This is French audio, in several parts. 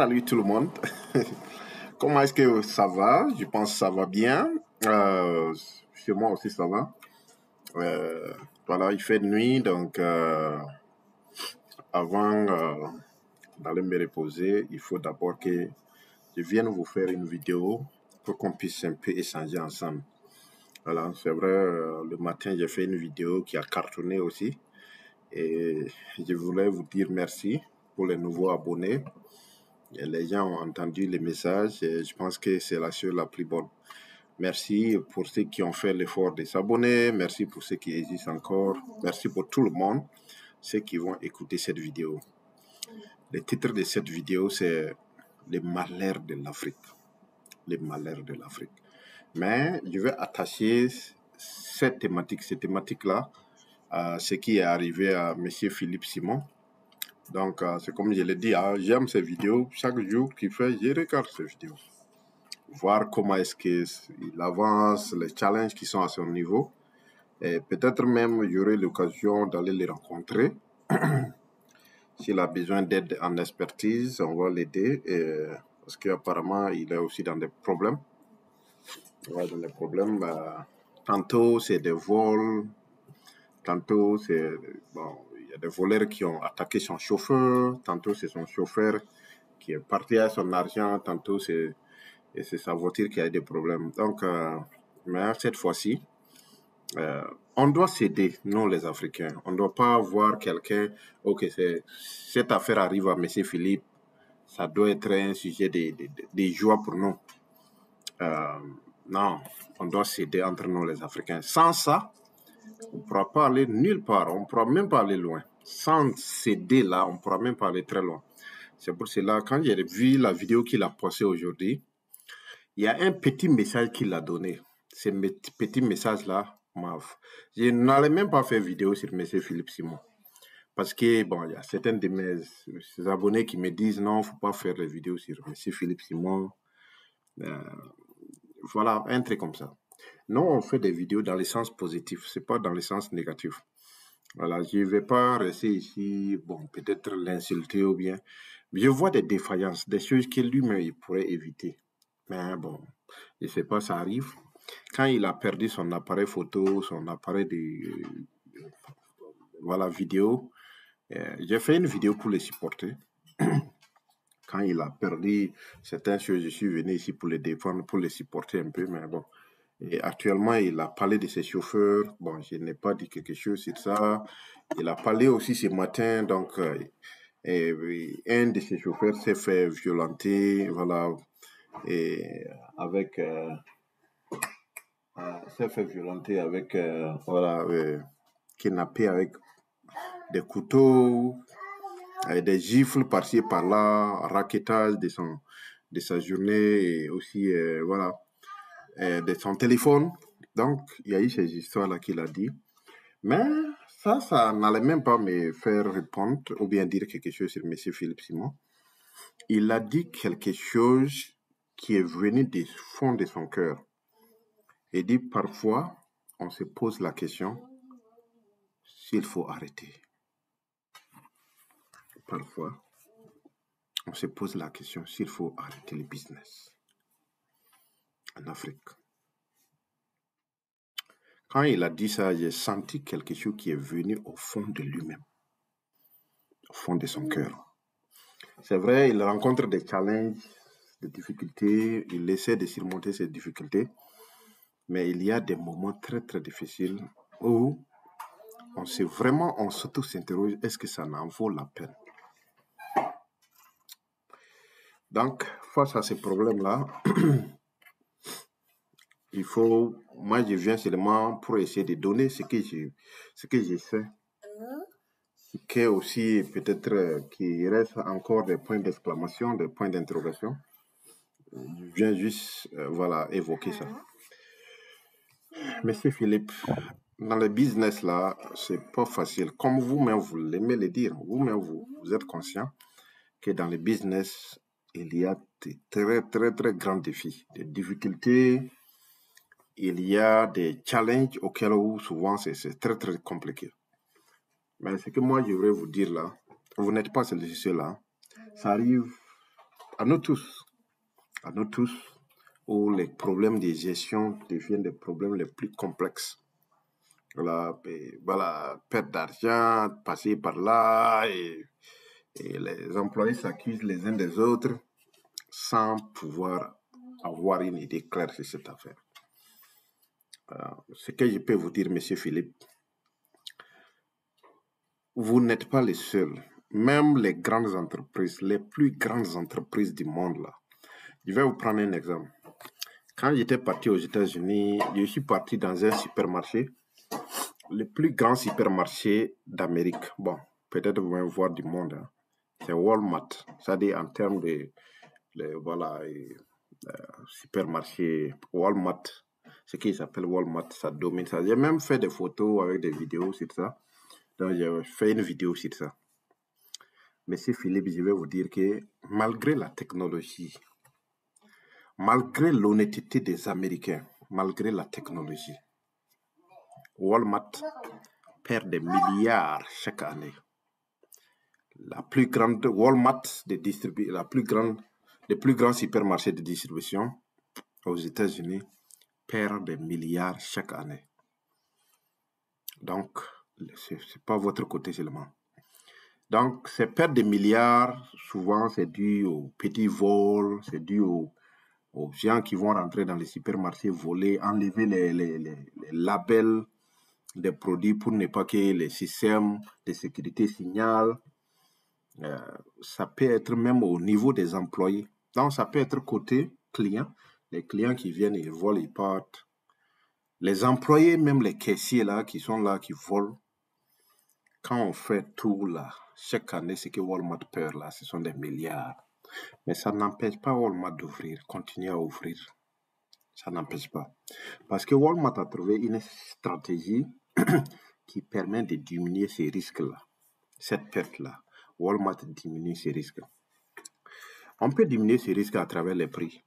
Salut tout le monde. Comment est-ce que ça va? Je pense que ça va bien. Chez moi aussi ça va. Voilà, il fait nuit, donc avant d'aller me reposer, il faut d'abord que je vienne vous faire une vidéo pour qu'on puisse un peu échanger ensemble. Voilà, c'est vrai, le matin j'ai fait une vidéo qui a cartonné aussi et je voulais vous dire merci pour les nouveaux abonnés. Et les gens ont entendu les messages et je pense que c'est la chose la plus bonne. Merci pour ceux qui ont fait l'effort de s'abonner. Merci pour ceux qui hésitent encore. Merci pour tout le monde, ceux qui vont écouter cette vidéo. Le titre de cette vidéo, c'est Les malheurs de l'Afrique. Les malheurs de l'Afrique. Mais je vais attacher cette thématique-là à ce qui est arrivé à M. Philippe Simon. Donc, c'est comme je l'ai dit, j'aime ces vidéos. Chaque jour qu'il fait, je regarde ces vidéos. Voir comment est-ce qu'il avance, les challenges qui sont à son niveau. Et peut-être même, j'aurai l'occasion d'aller les rencontrer. S'il a besoin d'aide en expertise, on va l'aider. Parce qu'apparemment, il est aussi dans des problèmes. Tantôt, c'est des vols. Tantôt, il y a des voleurs qui ont attaqué son chauffeur. Tantôt, c'est son chauffeur qui est parti à son argent. Tantôt, c'est sa voiture qui a des problèmes. Donc, mais cette fois-ci, on doit s'aider, nous les Africains. On ne doit pas voir quelqu'un, ok, cette affaire arrive à M. Philippe, ça doit être un sujet de joie pour nous. Non, on doit s'aider entre nous les Africains. Sans ça, on ne pourra pas aller nulle part, on ne pourra même pas aller loin. Sans s'aider là, on ne pourra même pas aller très loin. C'est pour cela, quand j'ai vu la vidéo qu'il a postée aujourd'hui, il y a un petit message qu'il a donné. Ce petit message-là, je n'allais même pas faire vidéo sur M. Philippe Simon. Parce que, bon, il y a certains de mes abonnés qui me disent non, il ne faut pas faire les vidéos sur M. Philippe Simon. Voilà, un truc comme ça. Non, on fait des vidéos dans le sens positif, ce n'est pas dans le sens négatif. Voilà, je ne vais pas rester ici, bon, peut-être l'insulter ou bien. Je vois des défaillances, des choses que lui-même il pourrait éviter. Mais bon, je ne sais pas, ça arrive. Quand il a perdu son appareil photo, son appareil voilà, vidéo, j'ai fait une vidéo pour les supporter. Quand il a perdu certaines choses, je suis venu ici pour les défendre, pour les supporter un peu, mais bon. Et actuellement, il a parlé de ses chauffeurs. Bon, je n'ai pas dit quelque chose sur ça. Il a parlé aussi ce matin, donc, un de ses chauffeurs s'est fait violenter, voilà, et avec, s'est fait violenter avec, voilà, kidnappé avec des couteaux, des gifles par-ci et par-là, raquettage de sa journée et aussi, voilà, de son téléphone. Donc, il y a eu ces histoires-là qu'il a dit. Mais ça n'allait même pas me faire répondre ou bien dire quelque chose sur M. Philippe Simon. Il a dit quelque chose qui est venu du fond de son cœur. Il dit parfois, on se pose la question s'il faut arrêter. Parfois, on se pose la question s'il faut arrêter le business en Afrique. Quand il a dit ça, j'ai senti quelque chose qui est venu au fond de lui-même, au fond de son cœur. C'est vrai, il rencontre des challenges, des difficultés, il essaie de surmonter ces difficultés, mais il y a des moments très très difficiles où on s'interroge, est-ce que ça en vaut la peine? Donc, face à ces problèmes-là, moi je viens seulement pour essayer de donner ce que je sais. Ce qui est aussi peut-être qu'il reste encore des points d'exclamation, des points d'interrogation. Je viens juste, voilà, évoquer ça. Monsieur Philippe, dans le business là, c'est pas facile. Comme vous-même, vous l'aimez le dire, vous-même, vous êtes conscient que dans le business, il y a de très, très, très grands défis, des difficultés, il y a des challenges auxquels souvent c'est très, très compliqué. Mais ce que moi, je voudrais vous dire là, vous n'êtes pas celui-là. Ça arrive à nous tous, où les problèmes de gestion deviennent des problèmes les plus complexes. Voilà, perte d'argent, passer par là, et les employés s'accusent les uns des autres sans pouvoir avoir une idée claire sur cette affaire. Ce que je peux vous dire, Monsieur Philippe, vous n'êtes pas les seuls. Même les grandes entreprises, les plus grandes entreprises du monde, là. Je vais vous prendre un exemple. Quand j'étais parti aux États-Unis, je suis parti dans un supermarché, le plus grand supermarché d'Amérique. Bon, peut-être vous allez voir du monde. Hein. C'est Walmart. C'est-à-dire en termes de supermarché Walmart. Ce qui s'appelle Walmart, ça domine ça. J'ai même fait des photos avec des vidéos sur ça. Donc, j'ai fait une vidéo sur ça. Monsieur Philippe, je vais vous dire que malgré la technologie, malgré l'honnêteté des Américains, malgré la technologie, Walmart perd des milliards chaque année. La plus grande Walmart les plus grands supermarchés de distribution aux États-Unis perd des milliards chaque année. Donc, ce n'est pas votre côté seulement. Donc, ces pertes de milliards, souvent, c'est dû aux petits vols, c'est dû aux gens qui vont rentrer dans les supermarchés, voler, enlever les labels des produits pour ne pas que les systèmes de sécurité signalent. Ça peut être même au niveau des employés. Donc, ça peut être côté client. Les clients qui viennent, ils volent, ils partent. Les employés, même les caissiers là, qui sont là, qui volent. Quand on fait tout là, chaque année, ce que Walmart perd là, ce sont des milliards. Mais ça n'empêche pas Walmart d'ouvrir, continuer à ouvrir. Ça n'empêche pas. Parce que Walmart a trouvé une stratégie qui permet de diminuer ces risques-là. Cette perte-là, Walmart diminue ces risques. On peut diminuer ces risques à travers les prix.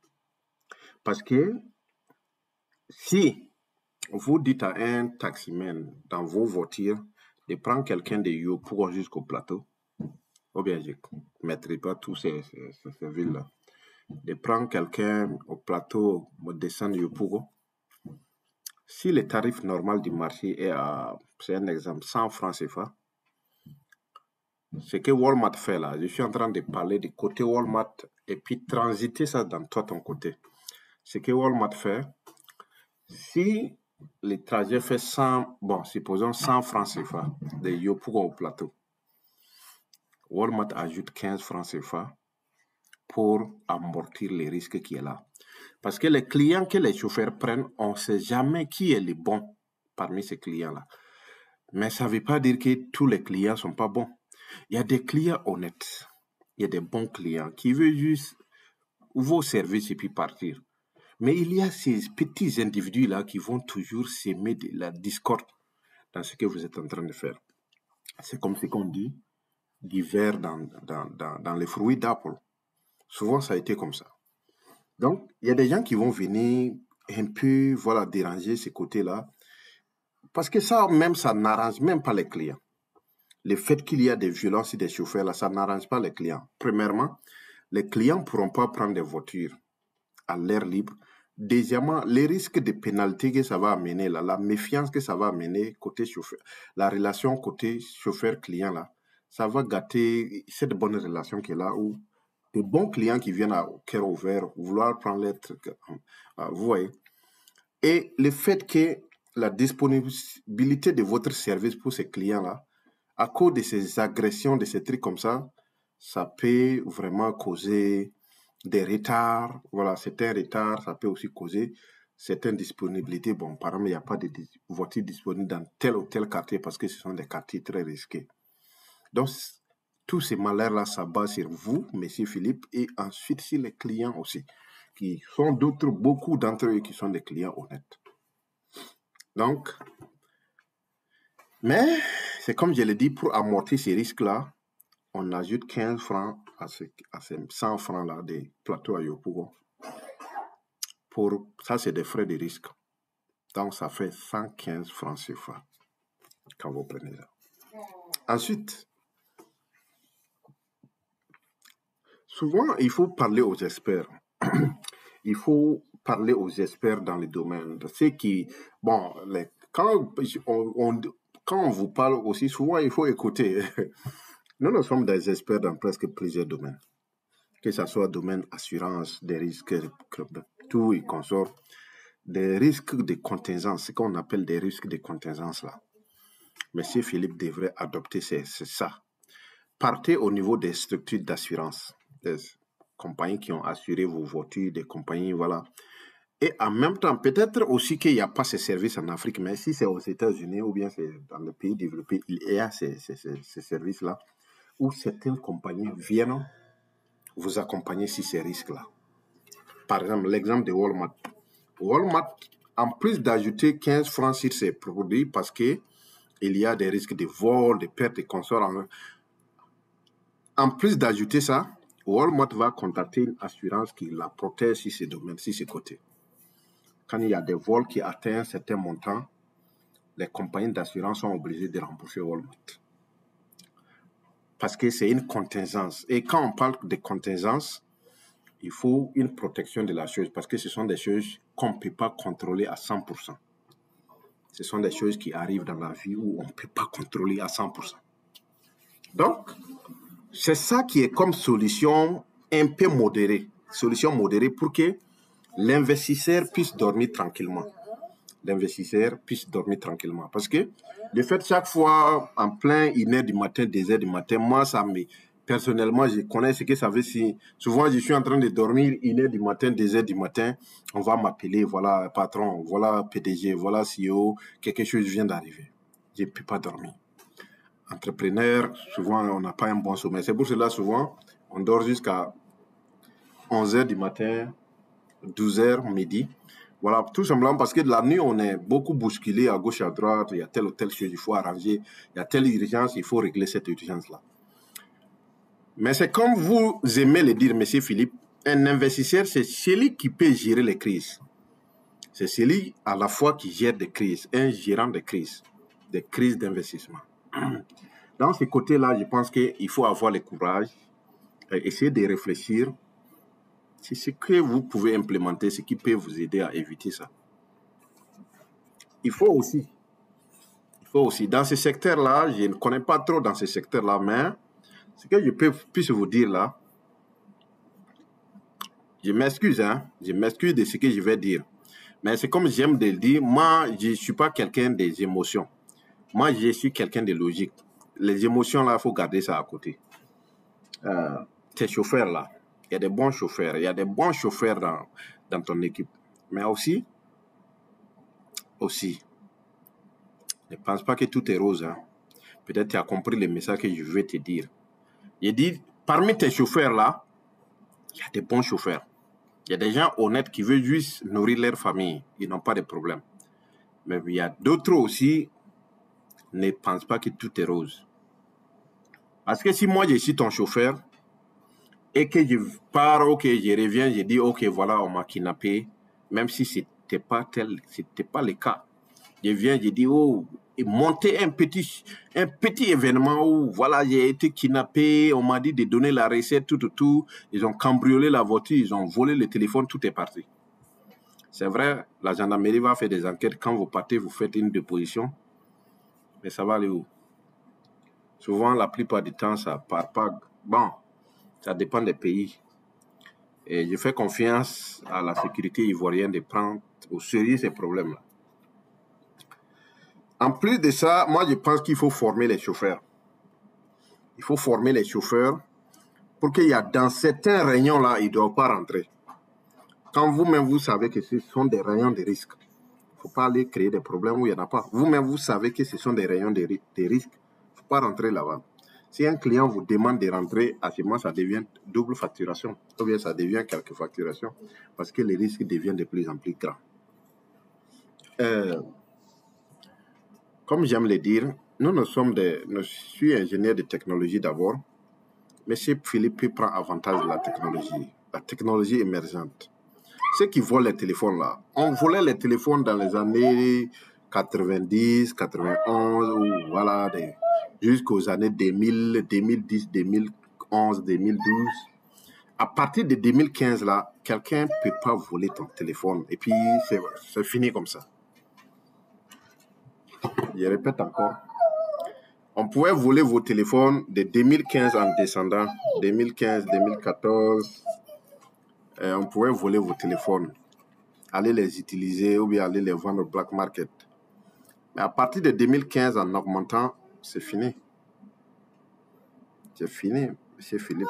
Parce que si vous dites à un taximan dans vos voitures de prendre quelqu'un de Yopougon jusqu'au plateau, ou bien je ne mettrai pas tous ces villes-là, de prendre quelqu'un au plateau, descendre Yopougon, si le tarif normal du marché est à, c'est un exemple, 100 francs CFA, ce que Walmart fait là, je suis en train de parler du côté Walmart et puis transiter ça dans toi ton côté. Ce que Walmart fait, si le trajet fait 100, bon, supposons 100 francs CFA de Yopougon au plateau, Walmart ajoute 15 francs CFA pour amortir les risques qui est là. Parce que les clients que les chauffeurs prennent, on ne sait jamais qui est le bon parmi ces clients-là. Mais ça ne veut pas dire que tous les clients ne sont pas bons. Il y a des clients honnêtes. Il y a des bons clients qui veulent juste vos services et puis partir. Mais il y a ces petits individus-là qui vont toujours s'aimer de la discorde dans ce que vous êtes en train de faire. C'est comme ce qu'on dit, du verre dans les fruits d'Apple. Souvent, ça a été comme ça. Donc, il y a des gens qui vont venir un peu, voilà, déranger ces côtés-là. Parce que ça, même, ça n'arrange même pas les clients. Le fait qu'il y a des violences et des chauffeurs, là, ça n'arrange pas les clients. Premièrement, les clients ne pourront pas prendre des voitures à l'air libre. Deuxièmement, les risques de pénalité que ça va amener, là, la méfiance que ça va amener côté chauffeur, la relation côté chauffeur-client, là, ça va gâter cette bonne relation qui est là où des bons clients qui viennent à cœur ouvert, vouloir prendre les trucs, vous voyez. Et le fait que la disponibilité de votre service pour ces clients-là, à cause de ces agressions, de ces trucs comme ça peut vraiment causer des retards. Voilà, c'est un retard, ça peut aussi causer certaines disponibilités. Bon, par exemple, il n'y a pas de voitures disponibles dans tel ou tel quartier parce que ce sont des quartiers très risqués. Donc, tous ces malheurs-là s'abattent sur vous, Monsieur Philippe, et ensuite sur les clients aussi, qui sont beaucoup d'entre eux qui sont des clients honnêtes. Donc, mais c'est comme je l'ai dit, pour amortir ces risques-là, on ajoute 15 francs à ces 100 francs-là des plateaux à Yopougon. Ça, c'est des frais de risque. Donc, ça fait 115 francs CFA quand vous prenez ça. Ensuite, Souvent, il faut parler aux experts. Il faut parler aux experts dans le domaine. Ceux qui, bon, quand on vous parle aussi, souvent, il faut écouter. Nous sommes des experts dans presque plusieurs domaines. Que ce soit domaine assurance, des risques, tout et consort, des risques de contingence, ce qu'on appelle des risques de contingence là. Monsieur Philippe devrait adopter c'est ça. Partez au niveau des structures d'assurance, des compagnies qui ont assuré vos voitures, des compagnies, voilà. Et en même temps, peut-être aussi qu'il n'y a pas ces services en Afrique, mais si c'est aux États-Unis ou bien c'est dans les pays développés, il y a ces services-là où certaines compagnies viennent vous accompagner sur ces risques-là. Par exemple, l'exemple de Walmart. Walmart, en plus d'ajouter 15 francs sur ses produits parce qu'il y a des risques de vol, de perte de consorts, en plus d'ajouter ça, Walmart va contacter une assurance qui la protège sur ces domaines, sur ces côtés. Quand il y a des vols qui atteignent un certain montant, les compagnies d'assurance sont obligées de rembourser Walmart. Parce que c'est une contingence. Et quand on parle de contingence, il faut une protection de la chose parce que ce sont des choses qu'on ne peut pas contrôler à 100%. Ce sont des choses qui arrivent dans la vie où on ne peut pas contrôler à 100%. Donc, c'est ça qui est comme solution un peu modérée. Solution modérée pour que l'investisseur puisse dormir tranquillement. L'investisseur puisse dormir tranquillement. Parce que le fait chaque fois en plein 1h du matin, 2h du matin, moi, personnellement, je connais ce que ça veut dire. Souvent, je suis en train de dormir 1h du matin, 2h du matin, on va m'appeler, voilà patron, voilà PDG, voilà CEO, quelque chose vient d'arriver. Je ne peux pas dormir. Entrepreneur, souvent, on n'a pas un bon sommeil. C'est pour cela, souvent, on dort jusqu'à 11h du matin, 12h, midi. Voilà, tout simplement parce que de la nuit, on est beaucoup bousculé à gauche, à droite. Il y a telle ou telle chose, il faut arranger. Il y a telle urgence, il faut régler cette urgence-là. Mais c'est comme vous aimez le dire, monsieur Philippe, un investisseur, c'est celui qui peut gérer les crises. C'est celui à la fois qui gère des crises, un gérant de crises d'investissement. Dans ce côté-là, je pense qu'il faut avoir le courage et essayer de réfléchir. C'est ce que vous pouvez implémenter, ce qui peut vous aider à éviter ça. Il faut aussi, dans ce secteur-là, je ne connais pas trop dans ce secteur-là, mais ce que je puisse vous dire là, je m'excuse de ce que je vais dire. Mais c'est comme j'aime de le dire, moi, je ne suis pas quelqu'un des émotions. Moi, je suis quelqu'un de logique. Les émotions, là, il faut garder ça à côté. Ces chauffeurs-là, il y a des bons chauffeurs. Il y a des bons chauffeurs dans ton équipe. Mais aussi, ne pense pas que tout est rose. Hein. Peut-être tu as compris le message que je vais te dire. Je dis, parmi tes chauffeurs-là, il y a des bons chauffeurs. Il y a des gens honnêtes qui veulent juste nourrir leur famille. Ils n'ont pas de problème. Mais il y a d'autres aussi, ne pense pas que tout est rose. Parce que si moi, je suis ton chauffeur et que je pars, ok, je reviens, je dis, ok, voilà, on m'a kidnappé, même si ce n'était pas le cas. Je viens, je dis, oh, et monter un petit événement où, voilà, j'ai été kidnappé, on m'a dit de donner la recette, tout. Ils ont cambriolé la voiture, ils ont volé le téléphone, tout est parti. C'est vrai, la gendarmerie va faire des enquêtes. Quand vous partez, vous faites une déposition. Mais ça va aller où? Souvent, la plupart du temps, ça part pas. Bon, ça dépend des pays. Et je fais confiance à la sécurité ivoirienne de prendre au sérieux ces problèmes-là. En plus de ça, moi, je pense qu'il faut former les chauffeurs. Il faut former les chauffeurs pour qu'il y a dans certains rayons-là, ils ne doivent pas rentrer. Quand vous-même, vous savez que ce sont des rayons de risque, il ne faut pas aller créer des problèmes où il n'y en a pas. Vous-même, vous savez que ce sont des rayons de risque. Il ne faut pas rentrer là-bas. Si un client vous demande de rentrer, à ce moment, ça devient double facturation. Ou bien ça devient quelques facturations parce que les risques deviennent de plus en plus grands. Comme j'aime le dire, je suis ingénieur de technologie d'abord. Monsieur Philippe prend avantage de la technologie émergente. Ceux qui volent les téléphones là, on volait les téléphones dans les années 90, 91, ou voilà, jusqu'aux années 2000, 2010, 2011, 2012. À partir de 2015, là, quelqu'un ne peut pas voler ton téléphone. Et puis, c'est fini comme ça. Je répète encore. On pouvait voler vos téléphones de 2015 en descendant. 2015, 2014. On pouvait voler vos téléphones. Aller les utiliser ou bien aller les vendre au black market. Mais à partir de 2015, en augmentant, c'est fini. C'est fini, monsieur Philippe.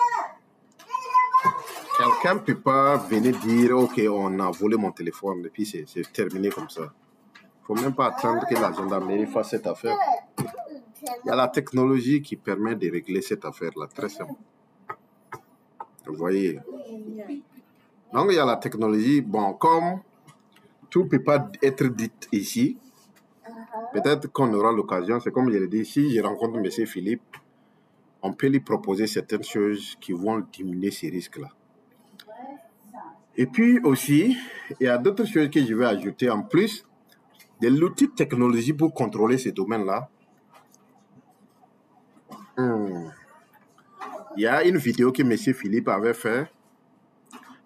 Quelqu'un ne peut pas venir dire, OK, on a volé mon téléphone, et puis c'est terminé comme ça. Il ne faut même pas attendre que la gendarmerie fasse cette affaire. Il y a la technologie qui permet de régler cette affaire-là, très simple. Vous voyez. Donc, il y a la technologie. Bon, comme tout ne peut pas être dit ici, peut-être qu'on aura l'occasion, c'est comme je l'ai dit, si je rencontre M. Philippe, on peut lui proposer certaines choses qui vont diminuer ces risques-là. Et puis aussi, il y a d'autres choses que je vais ajouter en plus de l'outil de technologie pour contrôler ces domaines-là. Il y a une vidéo que M. Philippe avait fait.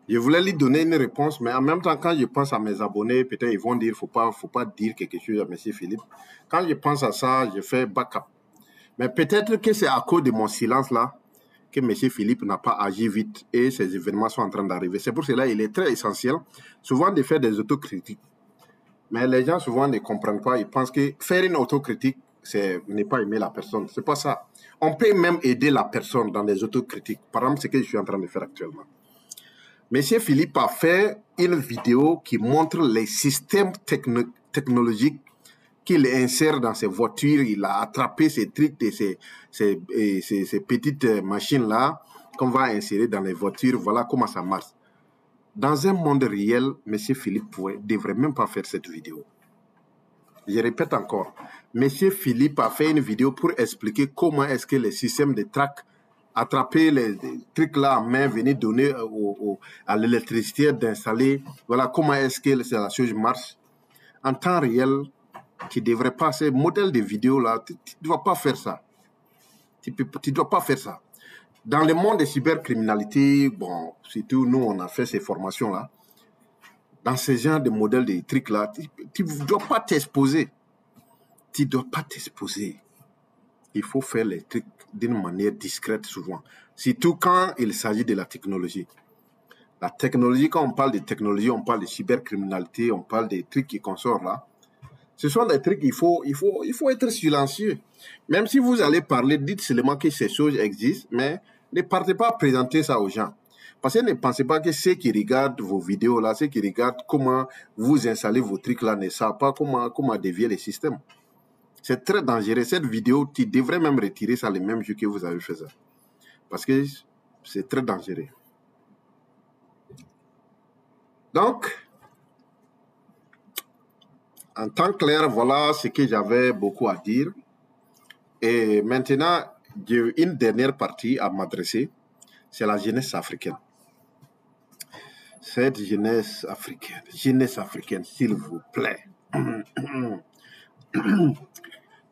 Je voulais lui donner une réponse, mais en même temps, quand je pense à mes abonnés, peut-être ils vont dire faut pas dire quelque chose à M. Philippe. Quand je pense à ça, je fais backup. Mais peut-être que c'est à cause de mon silence là que M. Philippe n'a pas agi vite et ces événements sont en train d'arriver. C'est pour cela qu'il est très essentiel, souvent, de faire des autocritiques. Mais les gens, souvent, ne comprennent pas. Ils pensent que faire une autocritique, c'est ne pas aimer la personne. C'est pas ça. On peut même aider la personne dans des autocritiques. Par exemple, ce que je suis en train de faire actuellement. M. Philippe a fait une vidéo qui montre les systèmes technologiques qu'il insère dans ses voitures. Il a attrapé ces trucs et ces petites machines-là qu'on va insérer dans les voitures. Voilà comment ça marche. Dans un monde réel, M. Philippe ne devrait même pas faire cette vidéo. Je répète encore. M. Philippe a fait une vidéo pour expliquer comment est-ce que les systèmes de track, attraper les trucs là en main, venir donner à l'électricité d'installer. Voilà comment est-ce que la chose marche. En temps réel, tu ne devrais pas, ces modèles de vidéos là, tu ne dois pas faire ça. Tu ne dois pas faire ça. Dans le monde de cybercriminalité, bon, surtout nous, on a fait ces formations-là. Dans ce genre de modèles de trucs-là, tu ne dois pas t'exposer. Tu ne dois pas t'exposer. Il faut faire les trucs d'une manière discrète souvent. Surtout quand il s'agit de la technologie. La technologie, quand on parle de technologie, on parle de cybercriminalité, on parle des trucs qui consortent là. Ce sont des trucs, il faut être silencieux. Même si vous allez parler, dites seulement que ces choses existent, mais ne partez pas présenter ça aux gens. Parce que ne pensez pas que ceux qui regardent vos vidéos là, ceux qui regardent comment vous installez vos trucs là, ne savent pas comment dévier les systèmes. C'est très dangereux. Cette vidéo, tu devrais même retirer ça le même jour que vous avez fait ça. Parce que c'est très dangereux. Donc, en temps clair, voilà ce que j'avais beaucoup à dire. Et maintenant, j'ai une dernière partie à m'adresser. C'est la jeunesse africaine. Cette jeunesse africaine, s'il vous plaît.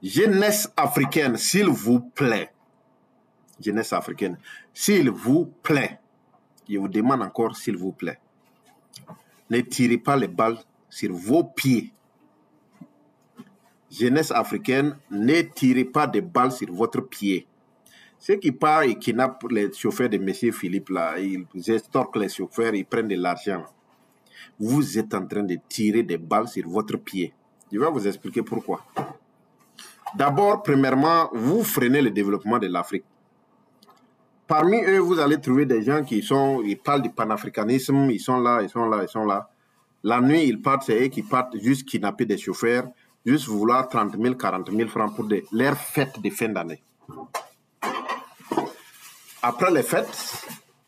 Jeunesse africaine, s'il vous plaît. Jeunesse africaine, s'il vous plaît. Je vous demande encore, s'il vous plaît. Ne tirez pas les balles sur vos pieds. Jeunesse africaine, ne tirez pas de balles sur votre pied. Ceux qui partent et kidnappent les chauffeurs de M. Philippe, là, ils estorquent les chauffeurs, ils prennent de l'argent. Vous êtes en train de tirer des balles sur votre pied. Je vais vous expliquer pourquoi. D'abord, premièrement, vous freinez le développement de l'Afrique. Parmi eux, vous allez trouver des gens ils parlent du panafricanisme, ils sont là. La nuit, ils partent, c'est eux qui partent juste kidnapper des chauffeurs, juste vouloir 30 000, 40 000 francs pour leur fête de fin d'année. Après les fêtes,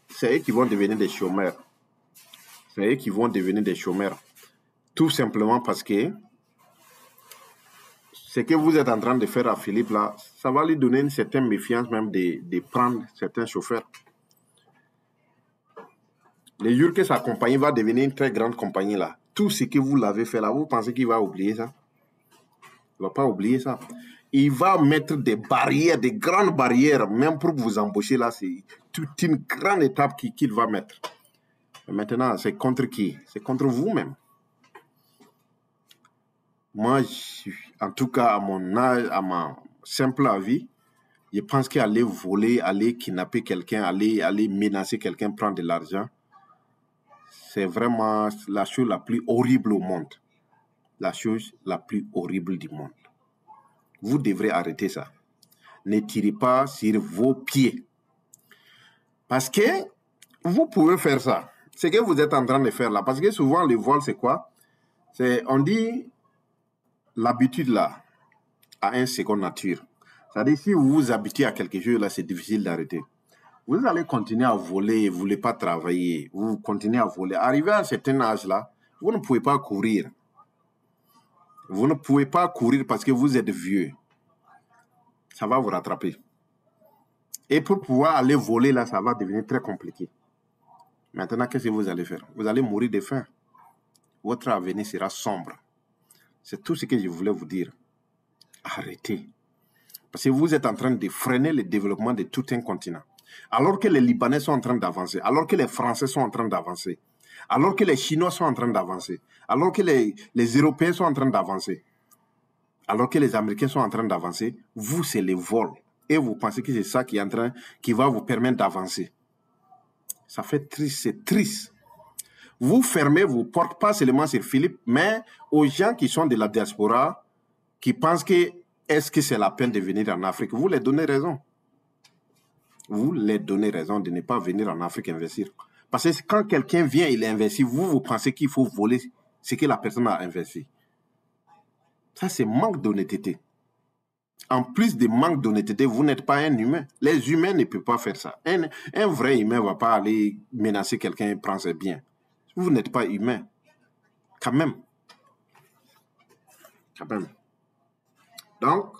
c'est eux qui vont devenir des chômeurs. Tout simplement parce que ce que vous êtes en train de faire à Philippe, là, ça va lui donner une certaine méfiance même de prendre certains chauffeurs. Le jour que sa compagnie va devenir une très grande compagnie, là, tout ce que vous l'avez fait là, vous pensez qu'il va oublier ça? Il ne va pas oublier ça. Il va mettre des barrières, des grandes barrières, même pour vous embaucher là, c'est toute une grande étape qu'il va mettre. Et maintenant, c'est contre qui? C'est contre vous-même. Moi, en tout cas, à mon âge, à ma simple avis, je pense qu'aller voler, aller kidnapper quelqu'un, aller menacer quelqu'un, prendre de l'argent, c'est vraiment la chose la plus horrible au monde. La chose la plus horrible du monde. Vous devrez arrêter ça. Ne tirez pas sur vos pieds. Parce que vous pouvez faire ça. Ce que vous êtes en train de faire là. Parce que souvent, le vol, c'est quoi? On dit l'habitude là a une seconde nature. C'est-à-dire, si vous vous habituez à quelque chose là, c'est difficile d'arrêter. Vous allez continuer à voler, vous ne voulez pas travailler, vous continuez à voler. Arrivé à un certain âge là, vous ne pouvez pas courir. Vous ne pouvez pas courir parce que vous êtes vieux. Ça va vous rattraper. Et pour pouvoir aller voler là, ça va devenir très compliqué. Maintenant, qu'est-ce que vous allez faire? Vous allez mourir de faim. Votre avenir sera sombre. C'est tout ce que je voulais vous dire. Arrêtez. Parce que vous êtes en train de freiner le développement de tout un continent. Alors que les Libanais sont en train d'avancer, alors que les Français sont en train d'avancer, alors que les Chinois sont en train d'avancer, alors que les Européens sont en train d'avancer, alors que les Américains sont en train d'avancer, vous, c'est le vol. Et vous pensez que c'est ça qui va vous permettre d'avancer. Ça fait triste, c'est triste. Vous fermez vos portes, pas seulement sur Philippe, mais aux gens qui sont de la diaspora, qui pensent que est-ce que c'est la peine de venir en Afrique? Vous les donnez raison. Vous les donnez raison de ne pas venir en Afrique investir. Parce que quand quelqu'un vient, il investit, vous pensez qu'il faut voler ce que la personne a investi. Ça, c'est manque d'honnêteté. En plus de manque d'honnêteté, vous n'êtes pas un humain. Les humains ne peuvent pas faire ça. Un vrai humain ne va pas aller menacer quelqu'un et prendre ses biens. Vous n'êtes pas humain. Quand même. Quand même. Donc,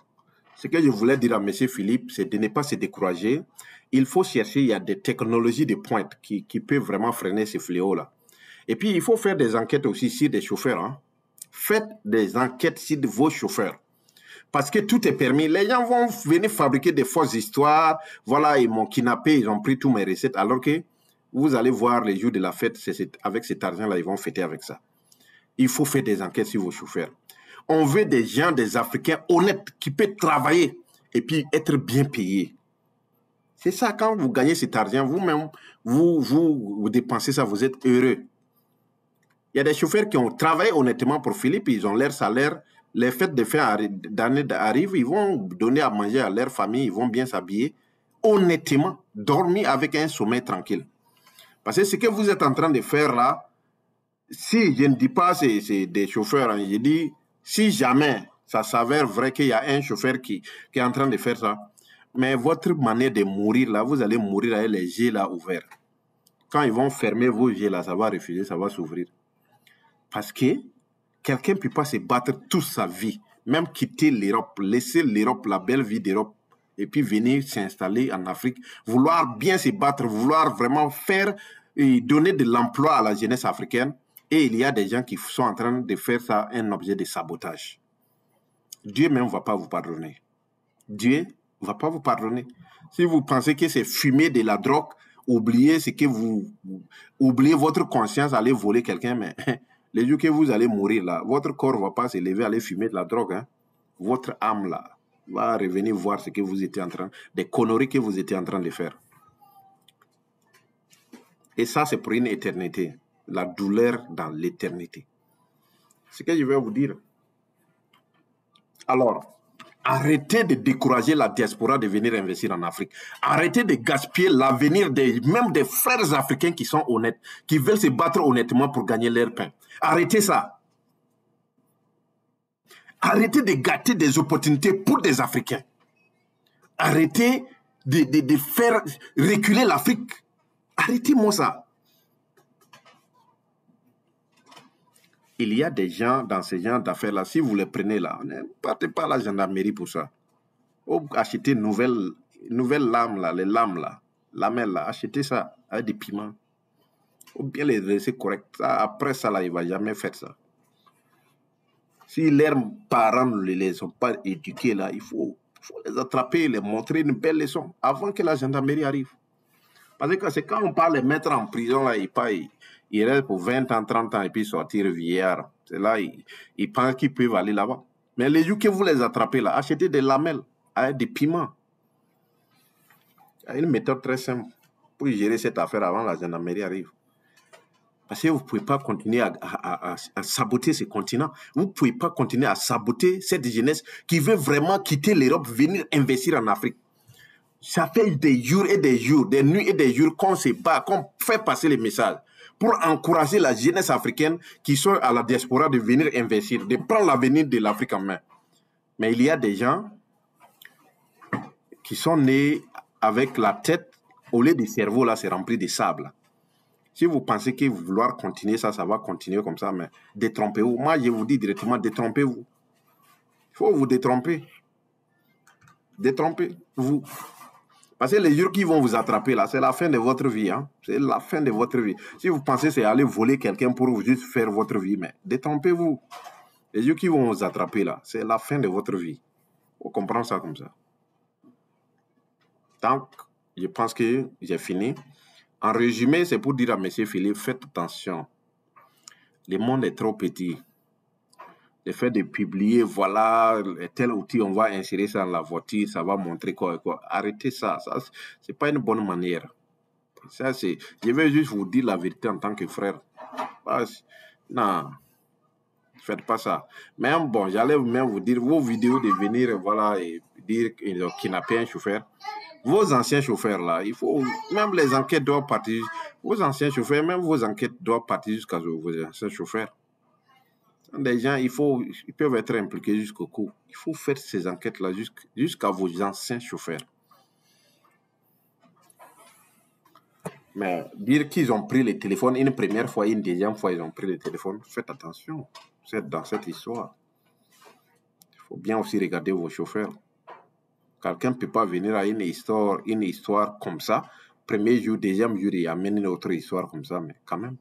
ce que je voulais dire à M. Philippe, c'est de ne pas se décourager. Il faut chercher, il y a des technologies de pointe qui peuvent vraiment freiner ces fléaux-là. Et puis, il faut faire des enquêtes aussi sur des chauffeurs. Hein. Faites des enquêtes sur vos chauffeurs. Parce que tout est permis. Les gens vont venir fabriquer des fausses histoires. Voilà, ils m'ont kidnappé, ils ont pris tous mes recettes. Alors que vous allez voir les jours de la fête, avec cet argent-là, ils vont fêter avec ça. Il faut faire des enquêtes sur vos chauffeurs. On veut des gens, des Africains honnêtes qui peuvent travailler et puis être bien payés. C'est ça, quand vous gagnez cet argent, vous-même, vous dépensez ça, vous êtes heureux. Il y a des chauffeurs qui ont travaillé honnêtement pour Philippe, ils ont leur salaire, les fêtes de fin d'année arrivent, ils vont donner à manger à leur famille, ils vont bien s'habiller, honnêtement, dormir avec un sommeil tranquille. Parce que ce que vous êtes en train de faire là, si je ne dis pas c'est des chauffeurs, hein, je dis, si jamais ça s'avère vrai qu'il y a un chauffeur qui est en train de faire ça, mais votre manière de mourir là, vous allez mourir avec les yeux là ouverts. Quand ils vont fermer vos yeux là, ça va refuser, ça va s'ouvrir. Parce que quelqu'un ne peut pas se battre toute sa vie, même quitter l'Europe, laisser l'Europe, la belle vie d'Europe, et puis venir s'installer en Afrique, vouloir bien se battre, vouloir vraiment faire et donner de l'emploi à la jeunesse africaine. Et il y a des gens qui sont en train de faire ça un objet de sabotage. Dieu même ne va pas vous pardonner. Dieu ne va pas vous pardonner. Si vous pensez que c'est fumer de la drogue, oubliez ce que oubliez votre conscience, allez voler quelqu'un, mais les jours que vous allez mourir là, votre corps ne va pas se lever, aller fumer de la drogue. Hein. Votre âme là va revenir voir ce que vous étiez en train, des conneries que vous étiez en train de faire. Et ça, c'est pour une éternité. La douleur dans l'éternité. C'est ce que je vais vous dire. Alors, arrêtez de décourager la diaspora de venir investir en Afrique. Arrêtez de gaspiller l'avenir même des frères africains qui sont honnêtes, qui veulent se battre honnêtement pour gagner leur pain. Arrêtez ça. Arrêtez de gâter des opportunités pour des Africains. Arrêtez de faire reculer l'Afrique. Arrêtez-moi ça. Il y a des gens dans ce genre d'affaires-là, si vous les prenez là, ne partez pas à la gendarmerie pour ça. Ou achetez une nouvelle lame là, les lames là, lamelles là, achetez ça avec des piments. Ou bien les dresser correct. Après ça là, il ne va jamais faire ça. Si leurs parents ne les ont pas éduqués là, il faut les attraper, les montrer une belle leçon avant que la gendarmerie arrive. Parce que c'est quand on parle de les mettre en prison, là, ils restent pour 20 ans, 30 ans et puis sortir vieillard. C'est là, ils pensent qu'ils peuvent aller là-bas. Mais les jours que vous les attrapez là, achetez des lamelles, avec des piments. Il y a une méthode très simple pour gérer cette affaire avant que la gendarmerie arrive. Parce que vous ne pouvez pas continuer à saboter ce continent. Vous ne pouvez pas continuer à saboter cette jeunesse qui veut vraiment quitter l'Europe, venir investir en Afrique. Ça fait des jours et des jours, des nuits et des jours qu'on se bat, qu'on fait passer les messages pour encourager la jeunesse africaine qui sont à la diaspora de venir investir, de prendre l'avenir de l'Afrique en main. Mais il y a des gens qui sont nés avec la tête, au lieu du cerveau, là, c'est rempli de sable. Si vous pensez que vous vouloir continuer ça, ça va continuer comme ça, mais détrompez-vous. Moi, je vous dis directement, détrompez-vous. Il faut vous détromper. Détrompez-vous. Parce que les jours qui vont vous attraper là, c'est la fin de votre vie. Hein? C'est la fin de votre vie. Si vous pensez que c'est aller voler quelqu'un pour juste faire votre vie, mais détrompez-vous. Les jours qui vont vous attraper là, c'est la fin de votre vie. Il faut comprendre ça comme ça. Donc, je pense que j'ai fini. En résumé, c'est pour dire à M. Philippe, faites attention. Le monde est trop petit. Le fait de publier, voilà, tel outil, on va insérer ça dans la voiture, ça va montrer quoi et quoi. Arrêtez ça. Ça c'est pas une bonne manière. Ça, je vais juste vous dire la vérité en tant que frère. Non, faites pas ça. Même, bon, j'allais même vous dire, vos vidéos de venir, voilà, et dire qu'ils ont kidnappé un chauffeur. Vos anciens chauffeurs, là, il faut, même les enquêtes doivent partir, vos anciens chauffeurs, même vos enquêtes doivent partir jusqu'à vos anciens chauffeurs. Des gens, ils peuvent être impliqués jusqu'au cou. Il faut faire ces enquêtes-là jusqu'à vos anciens chauffeurs. Mais dire qu'ils ont pris les téléphones une première fois, une deuxième fois, ils ont pris les téléphones, faites attention. Dans cette histoire, il faut bien aussi regarder vos chauffeurs. Quelqu'un ne peut pas venir à une histoire comme ça. Premier jour, deuxième jour, il amène une autre histoire comme ça. Mais quand même.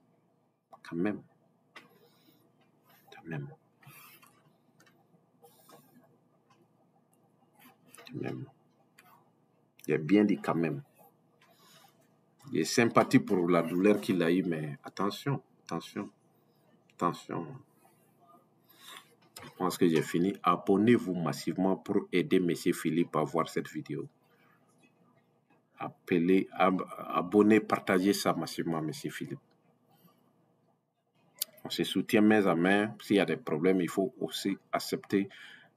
J'ai bien dit quand même. J'ai sympathie pour la douleur qu'il a eue, mais attention. Je pense que j'ai fini. Abonnez-vous massivement pour aider M. Philippe à voir cette vidéo. Abonnez, partagez ça massivement, M. Philippe. On se soutient main à main. S'il y a des problèmes, il faut aussi accepter,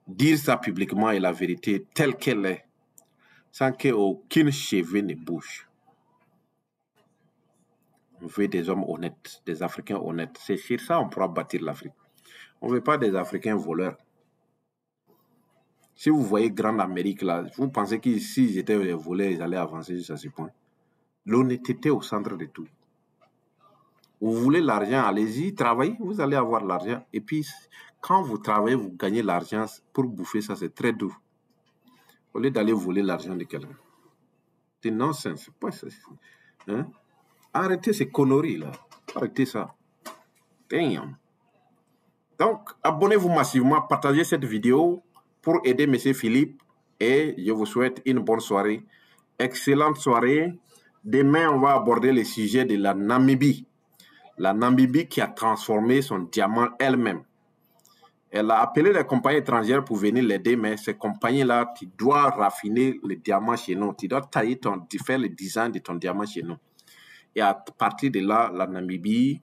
dire ça publiquement et la vérité telle qu'elle est, sans qu'aucune cheveux ne bouge. On veut des hommes honnêtes, des Africains honnêtes. C'est sur ça qu'on pourra bâtir l'Afrique. On ne veut pas des Africains voleurs. Si vous voyez Grande Amérique là, vous pensez que s'ils étaient des voleurs, ils allaient avancer jusqu'à ce point. L'honnêteté au centre de tout. Vous voulez l'argent, allez-y, travaillez, vous allez avoir l'argent. Et puis, quand vous travaillez, vous gagnez l'argent pour bouffer ça, c'est très doux. Au lieu d'aller voler l'argent de quelqu'un. C'est nonsense. C'est pas ça. Hein? Arrêtez ces conneries là. Arrêtez ça. Damn. Donc, abonnez-vous massivement, partagez cette vidéo pour aider M. Philippe et je vous souhaite une bonne soirée. Excellente soirée. Demain, on va aborder le sujet de la Namibie. La Namibie qui a transformé son diamant elle-même. Elle a appelé les compagnies étrangères pour venir l'aider, mais ces compagnies-là, tu dois raffiner le diamant chez nous. Tu dois faire le design de ton diamant chez nous. Et à partir de là, la Namibie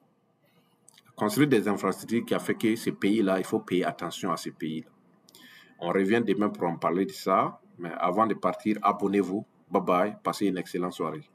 construit des infrastructures qui a fait que ces pays-là, il faut payer attention à ces pays-là. On revient demain pour en parler de ça. Mais avant de partir, abonnez-vous. Bye bye. Passez une excellente soirée.